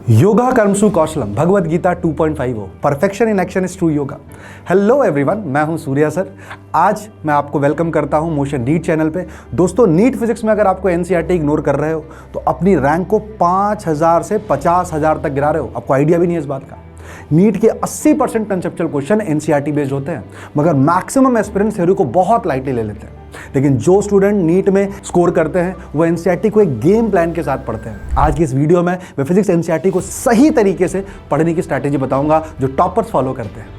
योगा कर्मसु कौशलम Bhagavad Gita 2.50 perfection in action is true yoga. Hello everyone, मैं हूं सूर्या सर। आज मैं आपको वेलकम करता हूं मोशन नीट चैनल पे। दोस्तों, नीट फिजिक्स में अगर आपको एनसीईआरटी इग्नोर कर रहे हो तो अपनी रैंक को 5000 से 50,000 तक गिरा रहे हो। आपको आइडिया भी नहीं है इस बात का। नीट के 80% कंसेप्चुअल क्वेश्चन एनसीईआरटी बेस्ड होते हैं, मगर मैक्सिमम एस्पिरेंट्स थ्योरी को बहुत लाइटली ले लेते हैं। लेकिन जो स्टूडेंट नीट में स्कोर करते हैं वो एनसीईआरटी को एक गेम प्लान के साथ पढ़ते हैं। आज की इस वीडियो में मैं फिजिक्स एनसीईआरटी को सही तरीके से पढ़ने की स्ट्रैटेजी बताऊंगा जो टॉपर्स फॉलो करते हैं।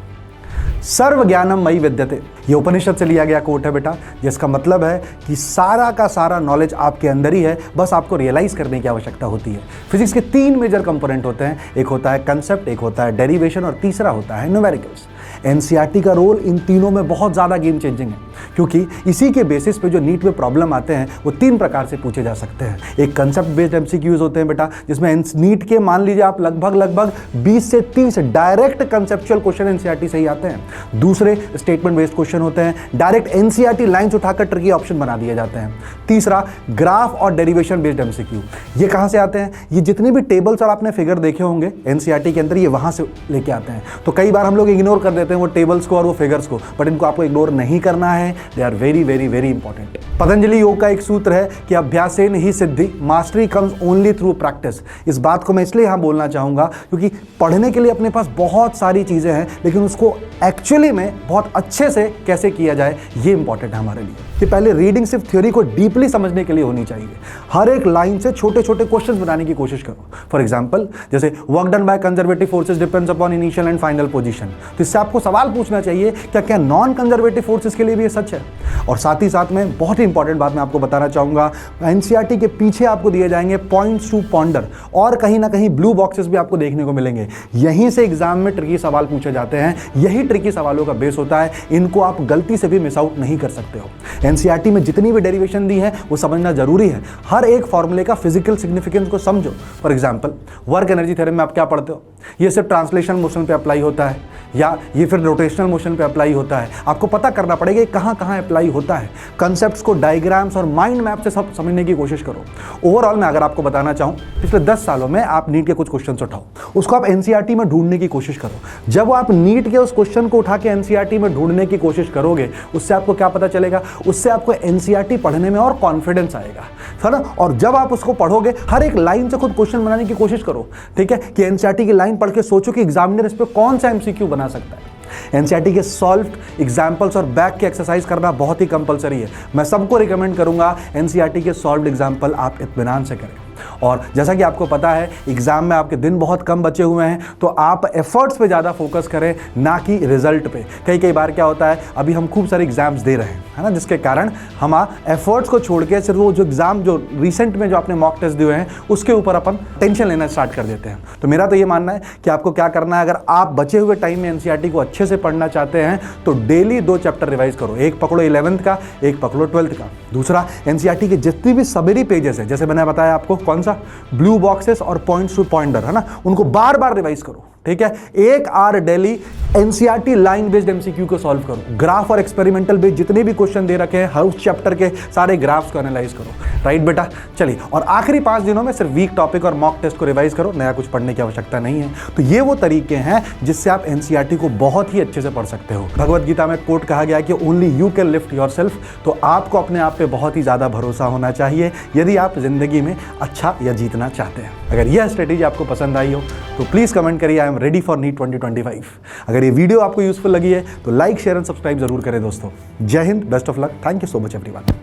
सर्व ज्ञानम मयि विद्यते, ये उपनिषद से लिया गया कोट है बेटा, जिसका मतलब है कि सारा का सारा नॉलेज आपके अंदर ही है, बस आपको रियलाइज करने की आवश्यकता होती है। फिजिक्स के 3 मेजर कंपोनेंट होते हैं, एक होता है कंसेप्ट, एक होता है डेरिवेशन और तीसरा होता है न्यूमेरिकल्स। एनसीईआरटी का रोल इन तीनों में बहुत ज़्यादा गेम चेंजिंग है, क्योंकि इसी के बेसिस पे जो नीट में प्रॉब्लम आते हैं वो 3 प्रकार से पूछे जा सकते हैं। एक कंसेप्ट बेस्ड एमसीक्यूज होते हैं बेटा, जिसमें नीट के मान लीजिए आप लगभग 20 से 30 डायरेक्ट कंसेप्चुअल क्वेश्चन एनसीईआरटी से ही आते हैं। दूसरे स्टेटमेंट बेस्ड क्वेश्चन होते हैं, डायरेक्ट एनसीईआरटी लाइंस उठाकर ट्रिकी ऑप्शन बना दिए जाते हैं। तीसरा ग्राफ और डेरिवेशन बेस्ड एमसीक्यू। ये कहाँ से आते हैं? ये जितने भी टेबल्स और आपने फिगर देखे होंगे एनसीईआरटी के अंदर, ये वहाँ से लेके आते हैं। तो कई बार हम लोग इग्नोर कर देते हैं वो टेबल्स को और वो फिगर्स को, बट इनको आपको इग्नोर नहीं करना है। They are very very very important. Patanjali योग का एक सूत्र है कि अभ्यासेन ही सिद्धि, mastery comes only through practice. इस बात को मैं इसलिए यहाँ बोलना चाहूँगा क्योंकि पढ़ने के लिए अपने पास बहुत सारी चीज़ें हैं, लेकिन उसको एक्चुअली में बहुत अच्छे से कैसे किया जाए ये इंपॉर्टेंट है हमारे लिए। कि पहले रीडिंग सिर्फ थ्योरी को डीपली समझने के लिए होनी चाहिए। हर एक लाइन से छोटे छोटे क्वेश्चंस बनाने की कोशिश करो। फॉर एग्जांपल, जैसे work done by conservative forces depends upon initial and final position, तो इससे आपको सवाल पूछना चाहिए क्या नॉन कंजर्वेटिव फोर्सेस के लिए भी ये सच है। और साथ ही साथ में बहुत ही इंपॉर्टेंट बात मैं आपको बताना चाहूंगा, एनसीईआरटी के पीछे आपको दिए जाएंगे पॉइंट्स टू पॉन्डर, और कहीं ना कहीं ब्लू बॉक्सेस भी आपको देखने को मिलेंगे। यहीं से एग्जाम में ट्रिकी सवाल पूछे जाते हैं, यही ट्रिकी सवालों का बेस होता है। इनको आप गलती से भी मिस आउट नहीं कर सकते हो। एनसीईआरटी में जितनी भी डेरिवेशन दी है वो समझना जरूरी है। हर एक फॉर्मूले का फिजिकल सिग्निफिकेंस को समझो। For example, work energy theorem में आप क्या पढ़ते हो? ये सिर्फ ट्रांसलेशन मोशन पे अप्लाई होता है या ये फिर रोटेशनल मोशन पे अप्लाई होता है? आपको पता करना पड़ेगा कहाँ कहाँ अप्लाई होता है। कंसेप्ट्स को डायग्राम्स और माइंड मैप से सब समझने की कोशिश करो। ओवरऑल मैं अगर आपको बताना चाहूँ, पिछले 10 सालों में आप नीट के कुछ क्वेश्चन उठाओ, उसको आप एनसीईआरटी में ढूंढने की कोशिश करो। जब आप नीट के उस क्वेश्चन को उठा के एनसीईआरटी में ढूंढने की कोशिश करोगे, उससे आपको क्या पता चलेगा? उससे आपको एनसीईआरटी पढ़ने में और कॉन्फिडेंस आएगा, है ना। और जब आप उसको पढ़ोगे, हर एक लाइन से खुद क्वेश्चन बनाने की कोशिश करो, ठीक है। कि एनसीईआरटी की लाइन पढ़ के सोचो कि एग्जामिनर इस पे कौन सा एमसीक्यू बना सकता है। एनसीईआरटी के सॉल्व्ड एग्जाम्पल्स और बैक के एक्सरसाइज करना बहुत ही कंपलसरी है। मैं सबको रिकमेंड करूंगा एनसीईआरटी के सॉल्व्ड एग्जाम्पल आप इत्मीनान से करें। और जैसा कि आपको पता है एग्जाम में आपके दिन बहुत कम बचे हुए हैं, तो आप एफर्ट्स पे ज़्यादा फोकस करें, ना कि रिजल्ट पे। कई बार क्या होता है, अभी हम खूब सारे एग्जाम्स दे रहे हैं, है ना, जिसके कारण हम एफर्ट्स को छोड़ के सिर्फ वो जो एग्जाम जो रिसेंट में जो आपने मॉक टेस्ट दिए हैं उसके ऊपर अपन टेंशन लेना स्टार्ट कर देते हैं। तो मेरा तो ये मानना है कि आपको क्या करना है, अगर आप बचे हुए टाइम में एनसीईआरटी को अच्छे से पढ़ना चाहते हैं तो डेली 2 चैप्टर रिवाइज करो। एक पकड़ो 11th का, एक पकड़ो 12th का। दूसरा, एनसीईआरटी के जितनी भी सबरी पेजेस है, जैसे मैंने बताया आपको कौन सा, ब्लू बॉक्सेस और पॉइंट्स टू पॉइंटर, है ना, उनको बार बार रिवाइज करो, ठीक है। 1 hour daily NCERT line based MCQ को सॉल्व करो। ग्राफ और एक्सपेरिमेंटल बेस्ड जितने भी क्वेश्चन दे रखे हैं, हर उस चैप्टर के सारे ग्राफ्स को एनालाइज करो। राइट बेटा, चलिए। और आखिरी 5 दिनों में सिर्फ वीक टॉपिक और मॉक टेस्ट को रिवाइज करो, नया कुछ पढ़ने की आवश्यकता नहीं है। तो ये वो तरीके हैं जिससे आप एनसीईआरटी को बहुत ही अच्छे से पढ़ सकते हो। भगवद गीता में कोट कहा गया कि only you can lift yourself. तो आपको अपने आप पे बहुत ही ज्यादा भरोसा होना चाहिए यदि आप जिंदगी में अच्छा या जीतना चाहते हैं। अगर यह स्ट्रेटेजी आपको पसंद आई हो तो प्लीज कमेंट करिए, I am ready for NEET 2025। अगर ये वीडियो आपको यूजफुल लगी है तो लाइक, शेयर एंड सब्सक्राइब जरूर करें दोस्तों। जय Hind, best of luck, thank you so much everyone.